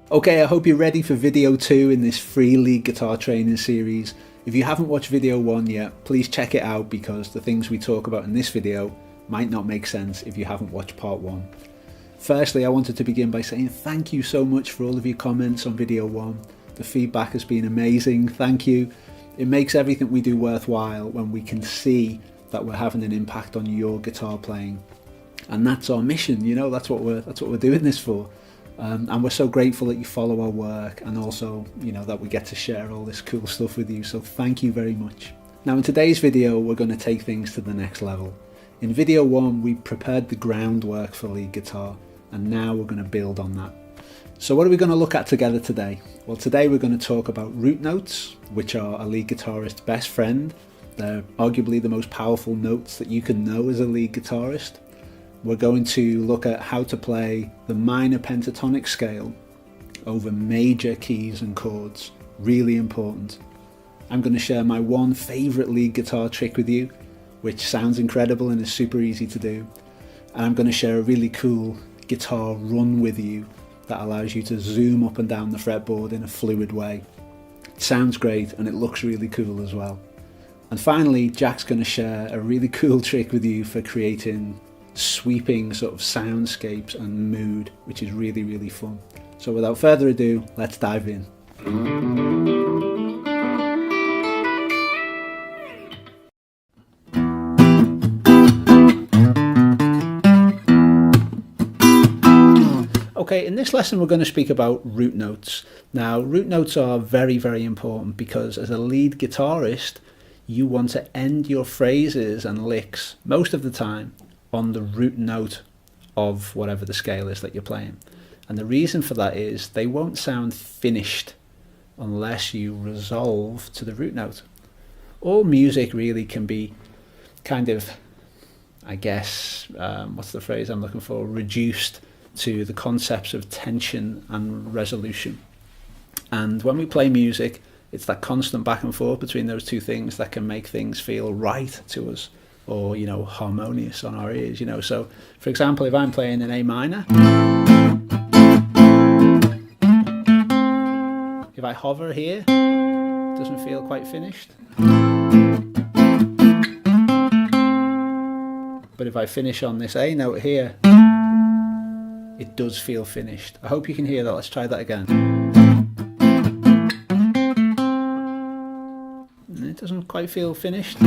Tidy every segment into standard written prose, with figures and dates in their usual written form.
Okay, I hope you're ready for video 2 in this free lead guitar training series. If you haven't watched video 1 yet, please check it out because the things we talk about in this video might not make sense if you haven't watched part 1. Firstly, I wanted to begin by saying thank you so much for all of your comments on video 1. The feedback has been amazing, thank you. It makes everything we do worthwhile when we can see that we're having an impact on your guitar playing. And that's our mission, you know, that's what we're doing this for. And we're so grateful that you follow our work, and also, you know, that we get to share all this cool stuff with you, so thank you very much. Now in today's video we're going to take things to the next level. In video 1 we prepared the groundwork for lead guitar, and now we're going to build on that. So what are we going to look at together today? Well, today we're going to talk about root notes, which are a lead guitarist's best friend. They're arguably the most powerful notes that you can know as a lead guitarist. We're going to look at how to play the minor pentatonic scale over major keys and chords. Really important. I'm going to share my one favourite lead guitar trick with you, which sounds incredible and is super easy to do. And I'm going to share a really cool guitar run with you that allows you to zoom up and down the fretboard in a fluid way. It sounds great and it looks really cool as well. And finally, Jack's going to share a really cool trick with you for creating sweeping sort of soundscapes and mood, which is really, really fun. So without further ado, let's dive in. Okay, in this lesson we're going to speak about root notes. Now, root notes are very, very important because as a lead guitarist, you want to end your phrases and licks most of the time on the root note of whatever the scale is that you're playing. And the reason for that is they won't sound finished unless you resolve to the root note. All music really can be kind of, I guess, what's the phrase I'm looking for, reduced to the concepts of tension and resolution. And when we play music, it's that constant back and forth between those two things that can make things feel right to us, or, you know, harmonious on our ears, you know. So for example, if I'm playing in A minor, if I hover here, it doesn't feel quite finished. But if I finish on this A note here, it does feel finished. I hope you can hear that. Let's try that again. It doesn't quite feel finished.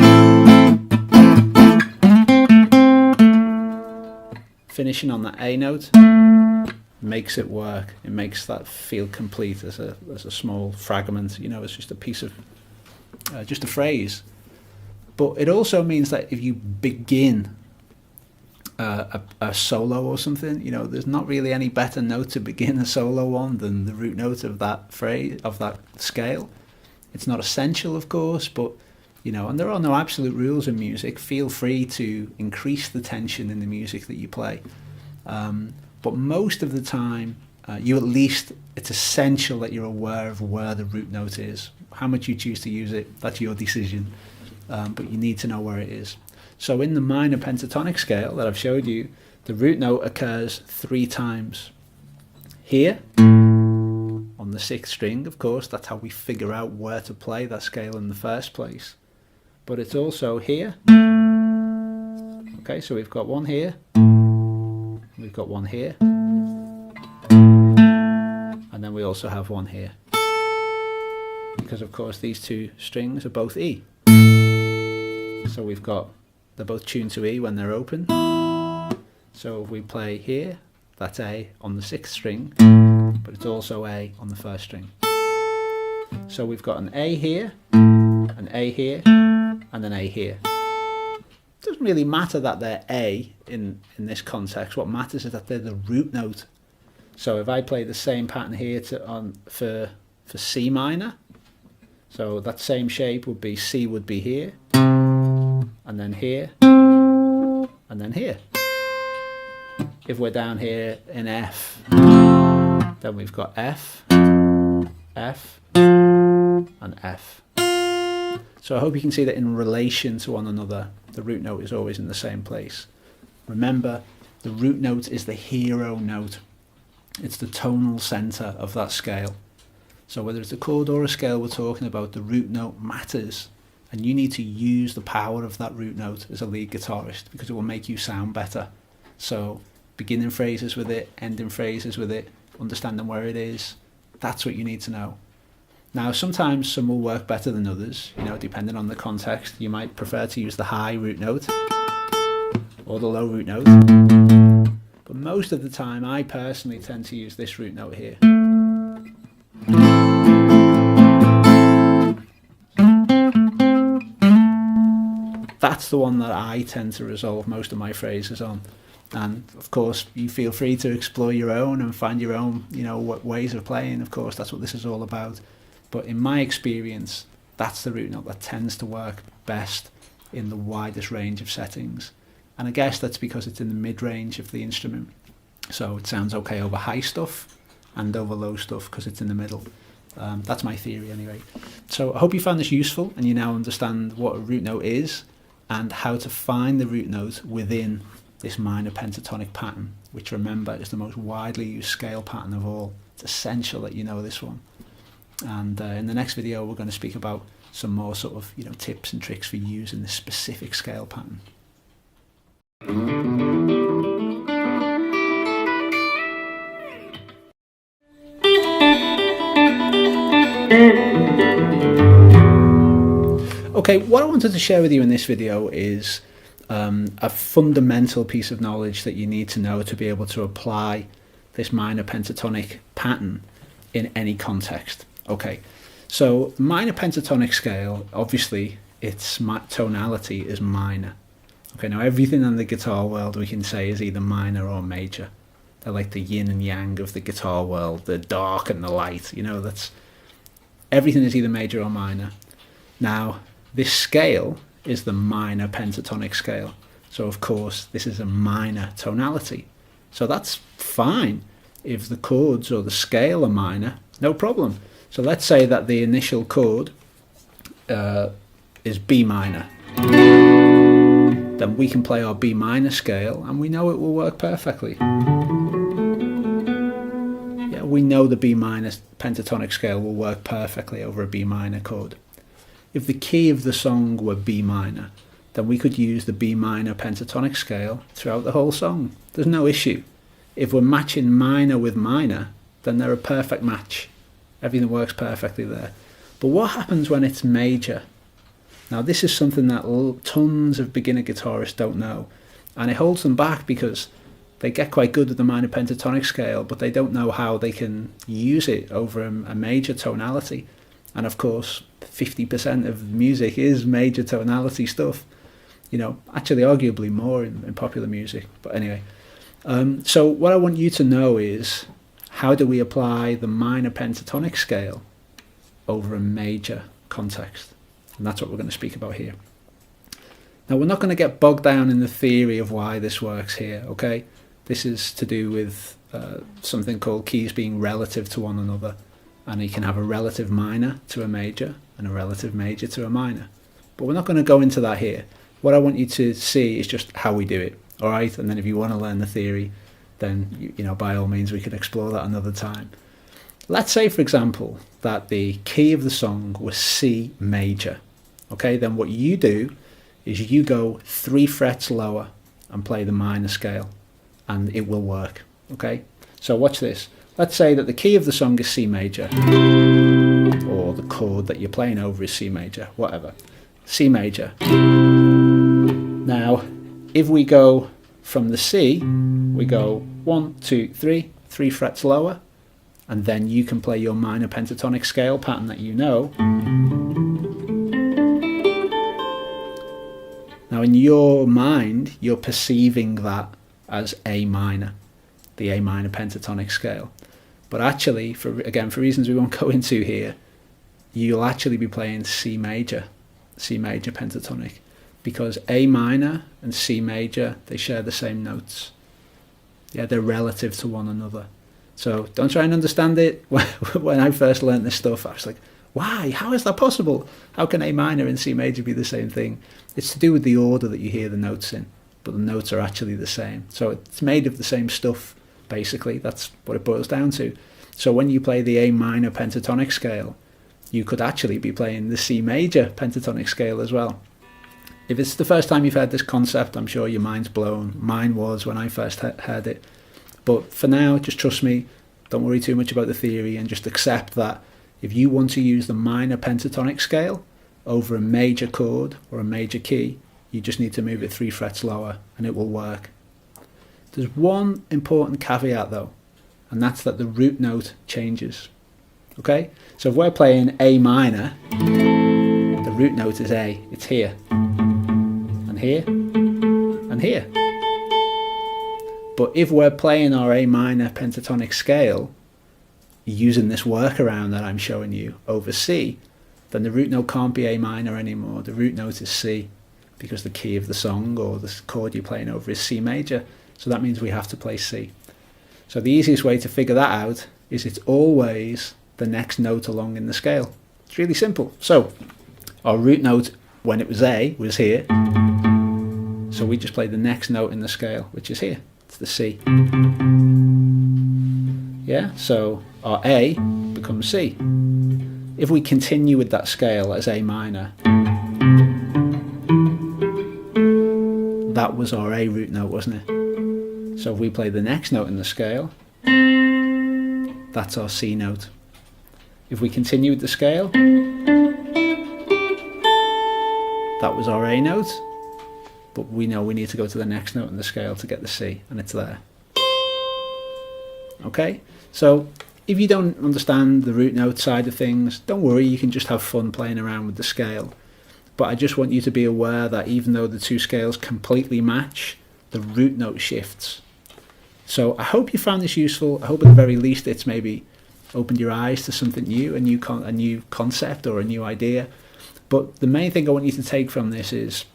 Finishing on that A note makes it work. It makes that feel complete as a small fragment, you know, it's just a piece of, just a phrase. But it also means that if you begin a solo or something, you know, there's not really any better note to begin a solo on than the root note of that phrase, of that scale. It's not essential, of course, but, you know, and there are no absolute rules in music. Feel free to increase the tension in the music that you play. But most of the time, it's essential that you're aware of where the root note is. How much you choose to use it, that's your decision. But you need to know where it is. So in the minor pentatonic scale that I've showed you, the root note occurs 3 times. Here, on the 6th string, of course, that's how we figure out where to play that scale in the first place. But it's also here. Okay, so we've got one here, we've got one here, and then we also have one here. Because of course these 2 strings are both E. So they're both tuned to E when they're open. So if we play here, that's A on the 6th string, but it's also A on the 1st string. So we've got an A here, an A here, and an A here. It doesn't really matter that they're A in this context. What matters is that they're the root note. So if I play the same pattern here for C minor, so that same shape would be C would be here, and then here, and then here. If we're down here in F, then we've got F, F, and F. So I hope you can see that in relation to one another, the root note is always in the same place. Remember, the root note is the hero note. It's the tonal center of that scale. So whether it's a chord or a scale we're talking about, the root note matters, and you need to use the power of that root note as a lead guitarist because it will make you sound better. So beginning phrases with it, ending phrases with it, understanding where it is, that's what you need to know. Now sometimes some will work better than others, depending on the context. You might prefer to use the high root note or the low root note, but most of the time I personally tend to use this root note here. That's the one that I tend to resolve most of my phrases on. And of course, you feel free to explore your own and find your own, ways of playing. Of course, that's what this is all about. But in my experience, that's the root note that tends to work best in the widest range of settings. And I guess that's because it's in the mid-range of the instrument. So it sounds okay over high stuff and over low stuff because it's in the middle. That's my theory anyway. So I hope you found this useful and you now understand what a root note is and how to find the root note within this minor pentatonic pattern, which remember is the most widely used scale pattern of all. It's essential that you know this one. And in the next video we're going to speak about some more sort of tips and tricks for using this specific scale pattern. Okay, what I wanted to share with you in this video is a fundamental piece of knowledge that you need to know to be able to apply this minor pentatonic pattern in any context. Okay, so minor pentatonic scale, obviously its tonality is minor. Okay, now everything in the guitar world we can say is either minor or major. They're like the yin and yang of the guitar world, the dark and the light, that's everything is either major or minor. Now this scale is the minor pentatonic scale, so of course this is a minor tonality, so that's fine. If the chords or the scale are minor, no problem. So let's say that the initial chord is B minor, then we can play our B minor scale and we know it will work perfectly. Yeah, we know the B minor pentatonic scale will work perfectly over a B minor chord. If the key of the song were B minor, then we could use the B minor pentatonic scale throughout the whole song. There's no issue. If we're matching minor with minor, then they're a perfect match. Everything works perfectly there. But what happens when it's major? Now this is something that tons of beginner guitarists don't know, and it holds them back because they get quite good with the minor pentatonic scale, but they don't know how they can use it over a major tonality. And of course 50% of music is major tonality stuff, actually arguably more in popular music, but anyway. So what I want you to know is, how do we apply the minor pentatonic scale over a major context? And that's what we're going to speak about here. Now we're not going to get bogged down in the theory of why this works here, okay? This is to do with something called keys being relative to one another. And you can have a relative minor to a major and a relative major to a minor. But we're not going to go into that here. What I want you to see is just how we do it, all right? And then if you want to learn the theory, then by all means we could explore that another time. Let's say, for example, that the key of the song was C major. Okay, then what you do is you go 3 frets lower and play the minor scale, and it will work. Okay, so watch this. Let's say that the key of the song is C major, or the chord that you're playing over is C major, whatever. C major. Now, if we go from the C, we go 1, 2, 3, 3 frets lower, and then you can play your minor pentatonic scale pattern that you know. Now in your mind, you're perceiving that as A minor, the A minor pentatonic scale. But actually, for reasons we won't go into here, you'll actually be playing C major pentatonic, because A minor and C major, they share the same notes. Yeah, they're relative to one another. So don't try and understand it. When I first learned this stuff, I was like, why? How is that possible? How can A minor and C major be the same thing? It's to do with the order that you hear the notes in, but the notes are actually the same. So it's made of the same stuff, basically. That's what it boils down to. So when you play the A minor pentatonic scale, you could actually be playing the C major pentatonic scale as well. If it's the first time you've heard this concept, I'm sure your mind's blown. Mine was when I first heard it. But for now, just trust me, don't worry too much about the theory, and just accept that if you want to use the minor pentatonic scale over a major chord or a major key, you just need to move it 3 frets lower and it will work. There's one important caveat though, and that's that the root note changes. Okay? So if we're playing A minor, the root note is A. It's here, and here, and here. But if we're playing our A minor pentatonic scale using this workaround that I'm showing you over C, then the root note can't be A minor anymore. The root note is C, because the key of the song or the chord you're playing over is C major. So that means we have to play C. So the easiest way to figure that out is it's always the next note along in the scale. It's really simple. So our root note when it was A was here. So we just play the next note in the scale, which is here. It's the C. Yeah, so our A becomes C. If we continue with that scale as A minor, that was our A root note, wasn't it? So if we play the next note in the scale, that's our C note. If we continue with the scale, that was our A note, but we know we need to go to the next note in the scale to get the C, and it's there. Okay, so if you don't understand the root note side of things, don't worry, you can just have fun playing around with the scale. But I just want you to be aware that even though the two scales completely match, the root note shifts. So I hope you found this useful. I hope at the very least it's maybe opened your eyes to something new, a new concept or a new idea. But the main thing I want you to take from this is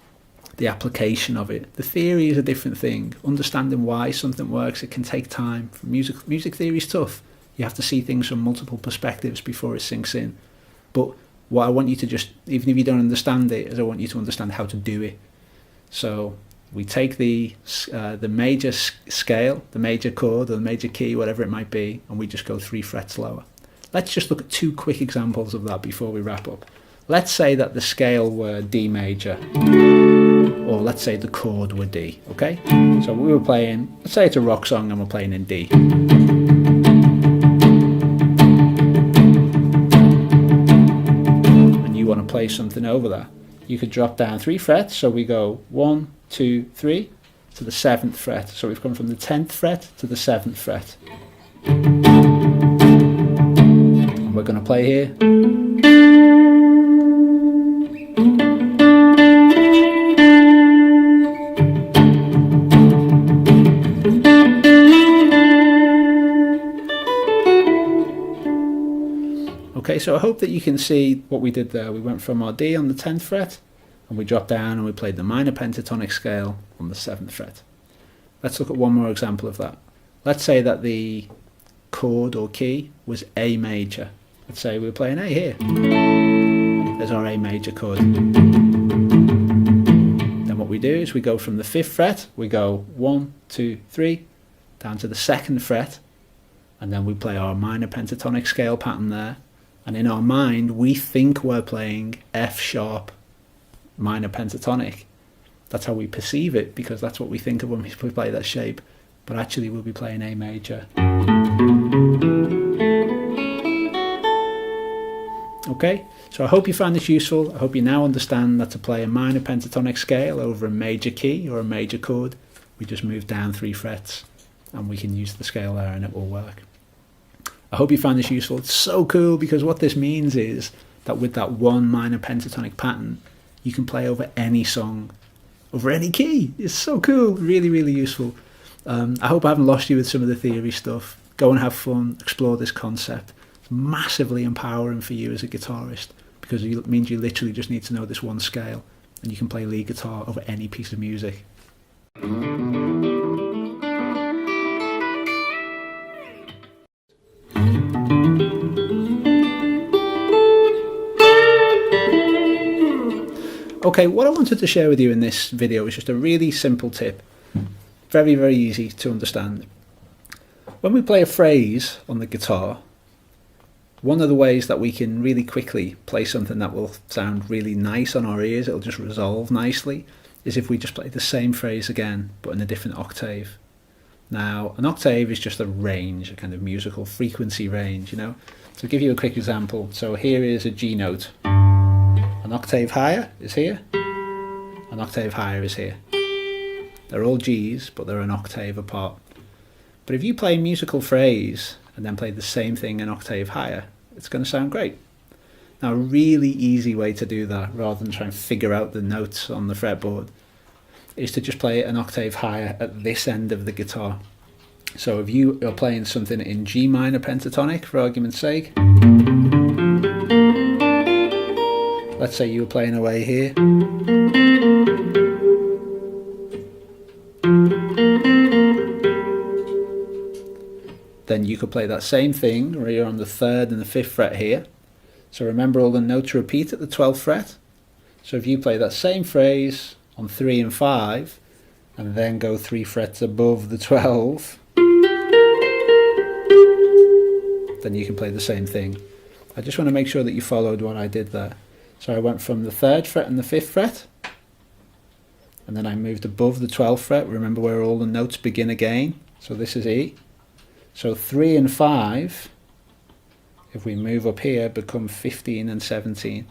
the application of it. The theory is a different thing. Understanding why something works, it can take time. Music theory is tough. You have to see things from multiple perspectives before it sinks in. But what I want you to just, even if you don't understand it, is I want you to understand how to do it. So we take the major scale, the major chord or the major key, whatever it might be, and we just go 3 frets lower. Let's just look at 2 quick examples of that before we wrap up. Let's say that the scale were D major, or let's say the chord were D, okay? So we were playing, let's say it's a rock song and we're playing in D. And you want to play something over that. You could drop down 3 frets, so we go 1, 2, 3 to the 7th fret. So we've gone from the 10th fret to the 7th fret. And we're going to play here. Okay, so I hope that you can see what we did there. We went from our D on the 10th fret, and we dropped down and we played the minor pentatonic scale on the 7th fret. Let's look at one more example of that. Let's say that the chord or key was A major. Let's say we were playing A here. There's our A major chord. Then what we do is we go from the 5th fret, we go 1, 2, 3, down to the 2nd fret, and then we play our minor pentatonic scale pattern there. And in our mind, we think we're playing F sharp minor pentatonic. That's how we perceive it, because that's what we think of when we play that shape. But actually, we'll be playing A major. Okay, so I hope you found this useful. I hope you now understand that to play a minor pentatonic scale over a major key or a major chord, we just move down 3 frets and we can use the scale there and it will work. I hope you found this useful. It's so cool, because what this means is that with that one minor pentatonic pattern, you can play over any song, over any key. It's so cool, really, really useful. I hope I haven't lost you with some of the theory stuff. Go and have fun, explore this concept. It's massively empowering for you as a guitarist, because it means you literally just need to know this one scale, and you can play lead guitar over any piece of music. Okay, what I wanted to share with you in this video is just a really simple tip. Very, very easy to understand. When we play a phrase on the guitar, one of the ways that we can really quickly play something that will sound really nice on our ears, it'll just resolve nicely, is if we just play the same phrase again, but in a different octave. Now, an octave is just a range, a kind of musical frequency range, you know. So to give you a quick example, so here is a G note. An octave higher is here, an octave higher is here. They're all Gs, but they're an octave apart. But if you play a musical phrase and then play the same thing an octave higher, it's going to sound great. Now, a really easy way to do that, rather than trying to figure out the notes on the fretboard, is to just play an octave higher at this end of the guitar. So if you are playing something in G minor pentatonic, for argument's sake, let's say you were playing away here, then you could play that same thing where you're on the 3rd and the 5th fret here. So remember, all the notes repeat at the 12th fret. So if you play that same phrase on 3 and 5 and then go 3 frets above the 12, then you can play the same thing. I just want to make sure that you followed what I did there. So I went from the 3rd fret and the 5th fret, and then I moved above the 12th fret. Remember where all the notes begin again. So this is E. So 3 and 5, if we move up here, become 15 and 17.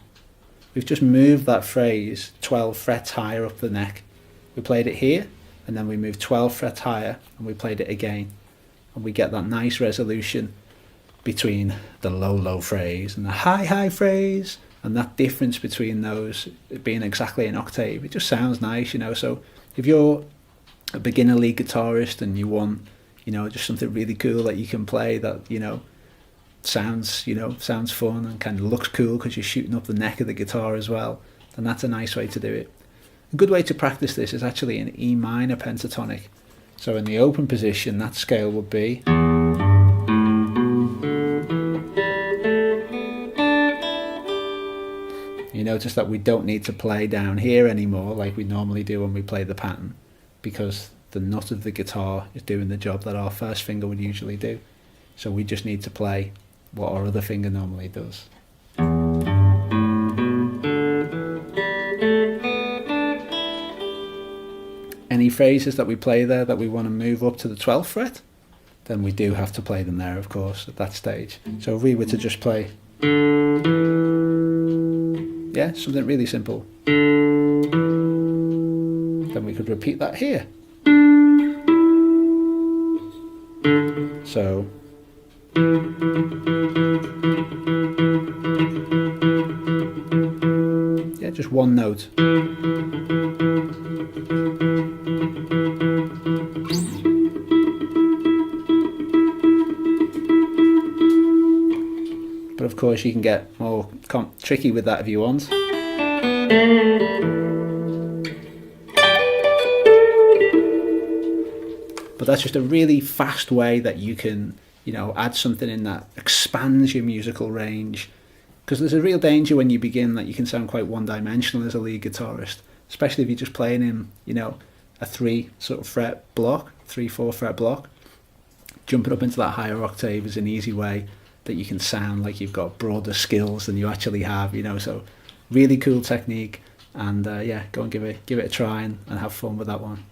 We've just moved that phrase 12 frets higher up the neck. We played it here, and then we moved 12 frets higher, and we played it again. And we get that nice resolution between the low phrase and the high phrase, and that difference between those being exactly an octave. It just sounds nice, you know. So if you're a beginner lead guitarist and you want, you know, just something really cool that you can play that, you know, sounds fun and kind of looks cool because you're shooting up the neck of the guitar as well, then that's a nice way to do it. A good way to practice this is actually in E minor pentatonic. So in the open position, that scale would be, you notice that we don't need to play down here anymore like we normally do when we play the pattern, because the nut of the guitar is doing the job that our first finger would usually do. So we just need to play what our other finger normally does. Any phrases that we play there that we want to move up to the 12th fret, then we do have to play them there, of course, at that stage. So if we were to just play, yeah, something really simple, then we could repeat that here. So yeah, just one note. But of course you can get more tricky with that if you want. But that's just a really fast way that you can, you know, add something in that expands your musical range. Because there's a real danger when you begin that you can sound quite one-dimensional as a lead guitarist, especially if you're just playing in, you know, a 3 sort of fret block, 3-4 fret block. Jumping up into that higher octave is an easy way that you can sound like you've got broader skills than you actually have, you know. So really cool technique, and yeah, go and give it a try and have fun with that one.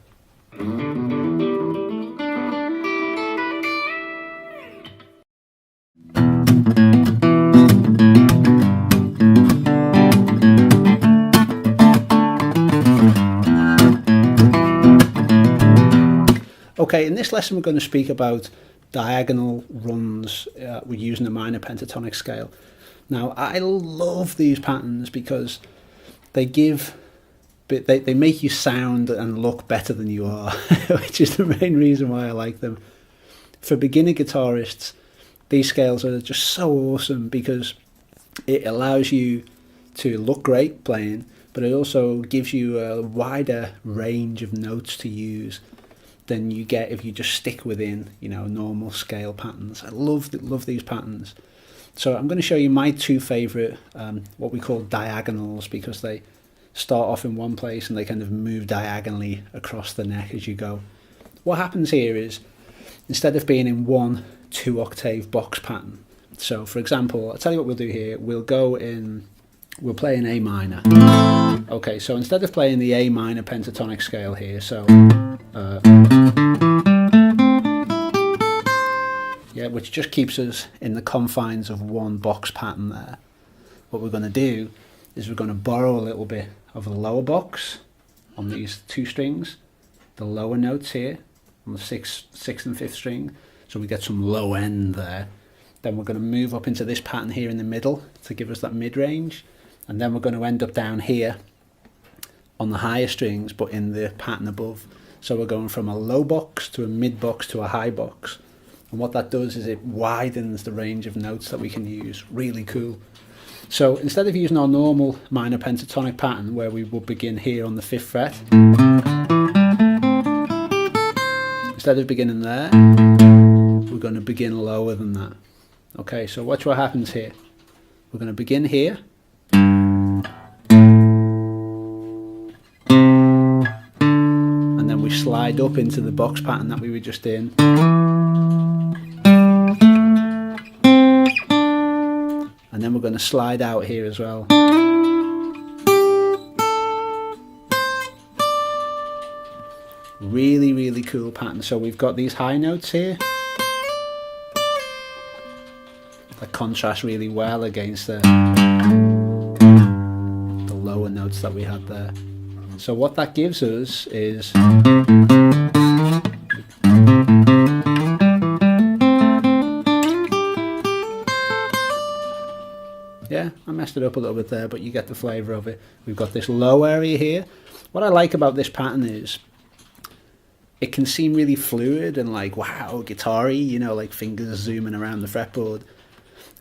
Okay, in this lesson we're going to speak about diagonal runs we're using a minor pentatonic scale. Now, I love these patterns because they make you sound and look better than you are, which is the main reason why I like them. For beginner guitarists, these scales are just so awesome because it allows you to look great playing, but it also gives you a wider range of notes to use than you get if you just stick within, you know, normal scale patterns. I love these patterns. So I'm going to show you my two favorite, what we call diagonals, because they start off in one place and they kind of move diagonally across the neck as you go. What happens here is instead of being in 1-2 octave box pattern. So for example, I'll tell you what we'll do here. We'll play in A minor. Okay, so instead of playing the A minor pentatonic scale here, so yeah, which just keeps us in the confines of one box pattern there. What we're going to do is we're going to borrow a little bit of the lower box on these two strings, the lower notes here on the sixth and fifth string, so we get some low end there. Then we're going to move up into this pattern here in the middle to give us that mid-range, and then we're going to end up down here on the higher strings but in the pattern above. So we're going from a low box to a mid box to a high box, and what that does is it widens the range of notes that we can use. Really cool. So instead of using our normal minor pentatonic pattern where we would begin here on the 5th fret, instead of beginning there, we're going to begin lower than that. Okay, so watch what happens here. We're going to begin here, and then we slide up into the box pattern that we were just in, and then we're going to slide out here as well. Really, really cool pattern. So we've got these high notes here that contrast really well against the lower notes that we had there. So what that gives us is, yeah, I messed it up a little bit there, but you get the flavour of it. We've got this low area here. What I like about this pattern is it can seem really fluid and like, wow, guitar-y, you know, like fingers zooming around the fretboard.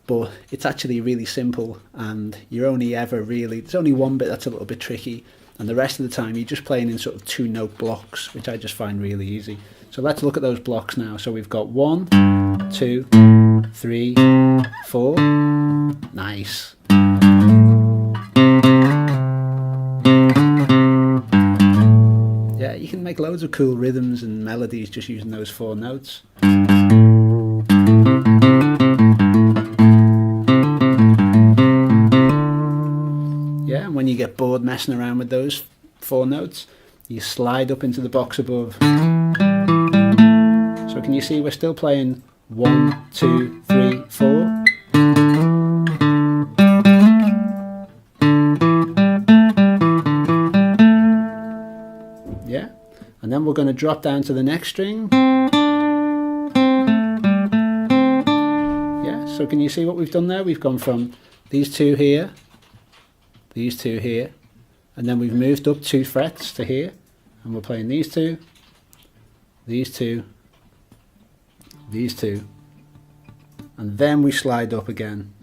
But it's actually really simple, and you're only ever really, there's only one bit that's a little bit tricky, and the rest of the time you're just playing in sort of 2-note blocks, which I just find really easy. So let's look at those blocks now. So we've got 1, 2, 3, 4. Nice. Yeah, you can make loads of cool rhythms and melodies just using those 4 notes. Yeah, and when you get bored messing around with those 4 notes, you slide up into the box above. So can you see we're still playing 1, 2, 3, 4. Yeah, and then we're going to drop down to the next string. Yeah, so can you see what we've done there? We've gone from these 2 here, these 2 here, and then we've moved up 2 frets to here, and we're playing these 2, these 2, these 2, and then we slide up again.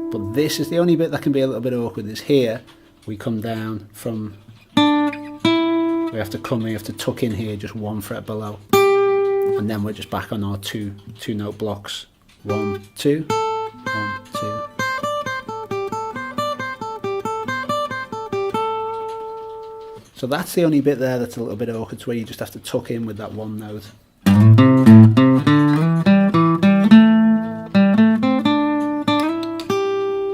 But this is the only bit that can be a little bit awkward, is here we come down from, we have to tuck in here just 1 fret below, and then we're just back on our 2-note blocks. 1, 2, 1, 2. So that's the only bit there that's a little bit awkward, where you just have to tuck in with that 1 note.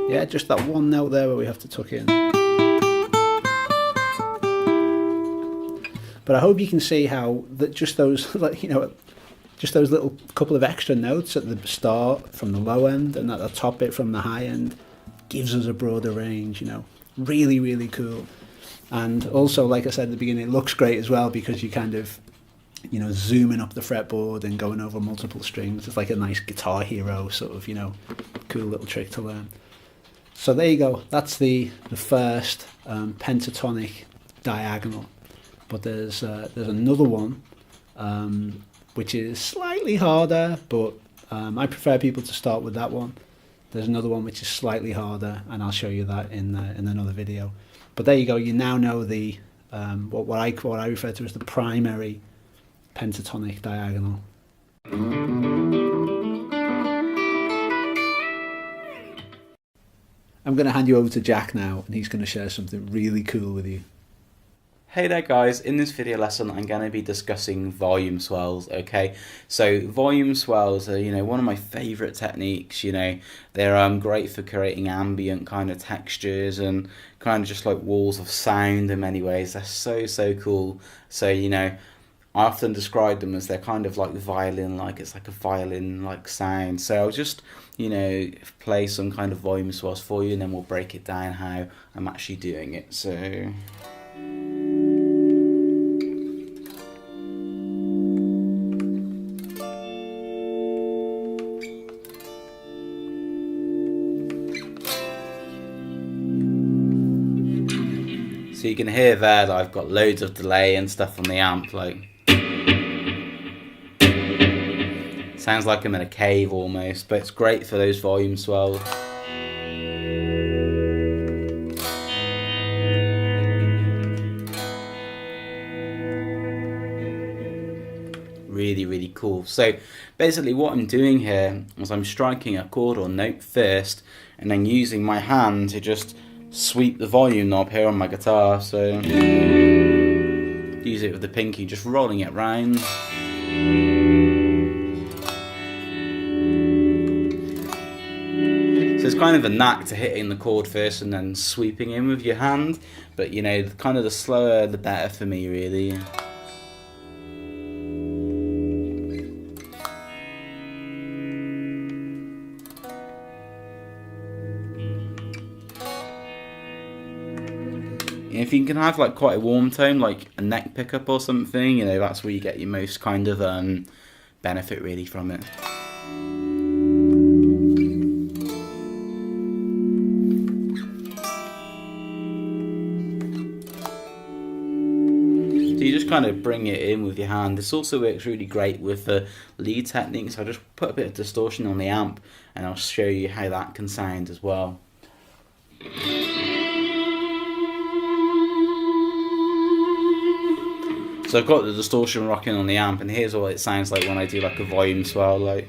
Yeah, just that 1 note there where we have to tuck in. But I hope you can see how that just those, like, you know, just those little couple of extra notes at the start from the low end and at the top bit from the high end gives us a broader range, you know. Really, really cool. And also, like I said at the beginning, it looks great as well because you kind of, you know, zooming up the fretboard and going over multiple strings. It's like a nice Guitar Hero sort of, you know, cool little trick to learn. So there you go. That's the first pentatonic diagonal. But there's another one which is slightly harder, but I prefer people to start with that one. There's another one which is slightly harder, and I'll show you that in another video. But there you go. You now know the what I refer to as the primary pentatonic diagonal. I'm going to hand you over to Jack now, and he's going to share something really cool with you. Hey there guys, in this video lesson I'm going to be discussing volume swells, okay? So volume swells are, one of my favourite techniques, they're great for creating ambient kind of textures and kind of just like walls of sound in many ways. They're so cool. So, I often describe them as they're kind of like violin-like, it's like a violin-like sound. So I'll just, play some kind of volume swells for you and then we'll break it down how I'm actually doing it, so... So you can hear there that I've got loads of delay and stuff on the amp, like sounds like I'm in a cave almost, but it's great for those volume swells. Really cool. So basically what I'm doing here is I'm striking a chord or note first and then using my hand to just sweep the volume knob here on my guitar, so use it with the pinky, just rolling it round. So it's kind of a knack to hitting the chord first and then sweeping in with your hand, but kind of the slower the better for me really. If you can have like quite a warm tone, like a neck pickup or something, that's where you get your most kind of benefit really from it. So you just kind of bring it in with your hand. This also works really great with the lead technique, so I'll just put a bit of distortion on the amp and I'll show you how that can sound as well. So I've got the distortion rocking on the amp, and here's what it sounds like when I do like a volume swell, like.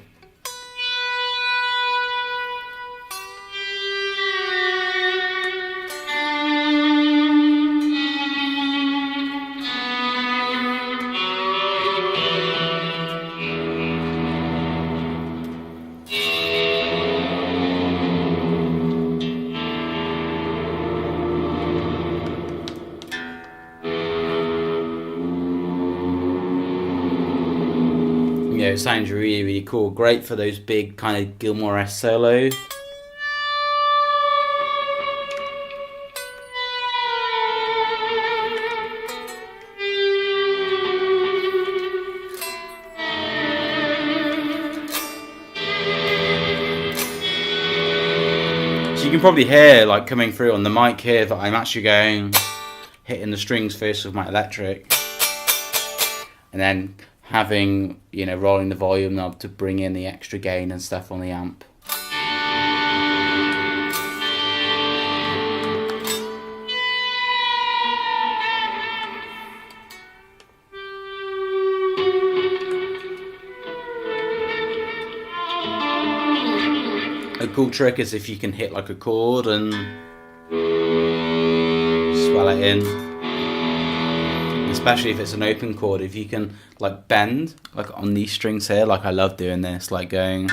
It sounds really cool. Great for those big kind of Gilmore-esque solos. So you can probably hear like coming through on the mic here that I'm actually hitting the strings first with my electric and then having, rolling the volume knob to bring in the extra gain and stuff on the amp. A cool trick is if you can hit like a chord and swell it in. Especially if it's an open chord, if you can like bend like on these strings here, like I love doing this, like going,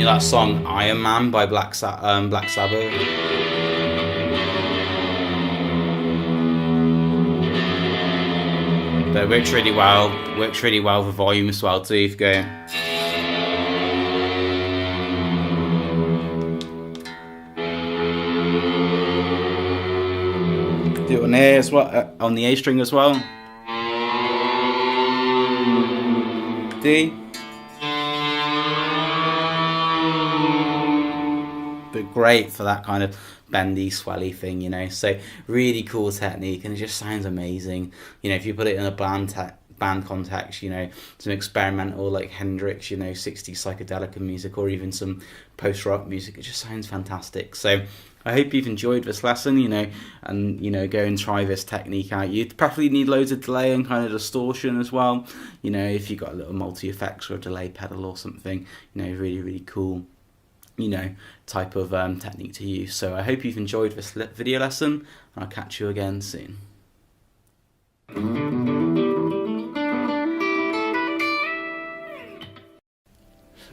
that song Iron Man by Black Sabbath. But it works really well with volume as well too, if you go. Do it on here as well, on the A string as well. D. But great for that kind of bendy, swelly thing, So really cool technique, and it just sounds amazing. If you put it in a band context, some experimental like Hendrix, 60s psychedelic music, or even some post-rock music, it just sounds fantastic. So I hope you've enjoyed this lesson, and go and try this technique out. You'd probably need loads of delay and kind of distortion as well, if you've got a little multi-effects or a delay pedal or something, really cool. type of technique to use. So I hope you've enjoyed this video lesson, and I'll catch you again soon.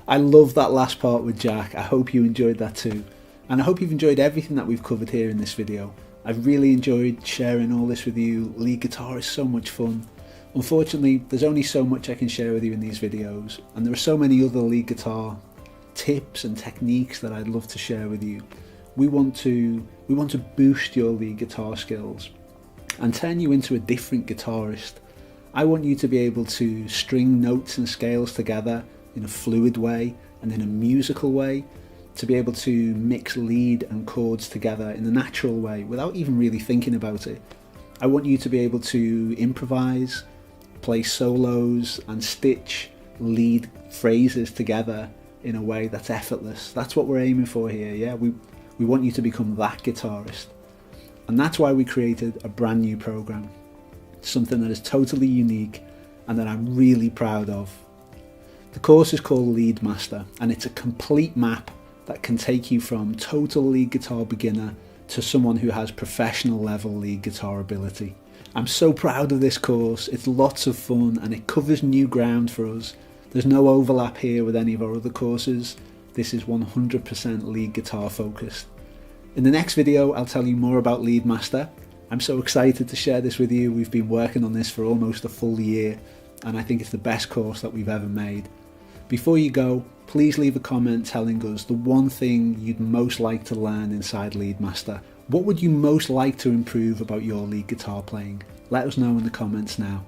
I love that last part with Jack. I hope you enjoyed that too. And I hope you've enjoyed everything that we've covered here in this video. I've really enjoyed sharing all this with you. Lead guitar is so much fun. Unfortunately, there's only so much I can share with you in these videos, and there are so many other lead guitar tips and techniques that I'd love to share with you. We want to boost your lead guitar skills and turn you into a different guitarist. I want you to be able to string notes and scales together in a fluid way and in a musical way, to be able to mix lead and chords together in a natural way without even really thinking about it. I want you to be able to improvise, play solos and stitch lead phrases together in a way that's effortless. That's what we're aiming for here, yeah? We want you to become that guitarist. And that's why we created a brand new program, something that is totally unique and that I'm really proud of. The course is called Lead Master, and it's a complete map that can take you from total lead guitar beginner to someone who has professional level lead guitar ability. I'm so proud of this course. It's lots of fun and it covers new ground for us. There's no overlap here with any of our other courses. This is 100% lead guitar focused. In the next video, I'll tell you more about Lead Master. I'm so excited to share this with you. We've been working on this for almost a full year, and I think it's the best course that we've ever made. Before you go, please leave a comment telling us the one thing you'd most like to learn inside Lead Master. What would you most like to improve about your lead guitar playing? Let us know in the comments now.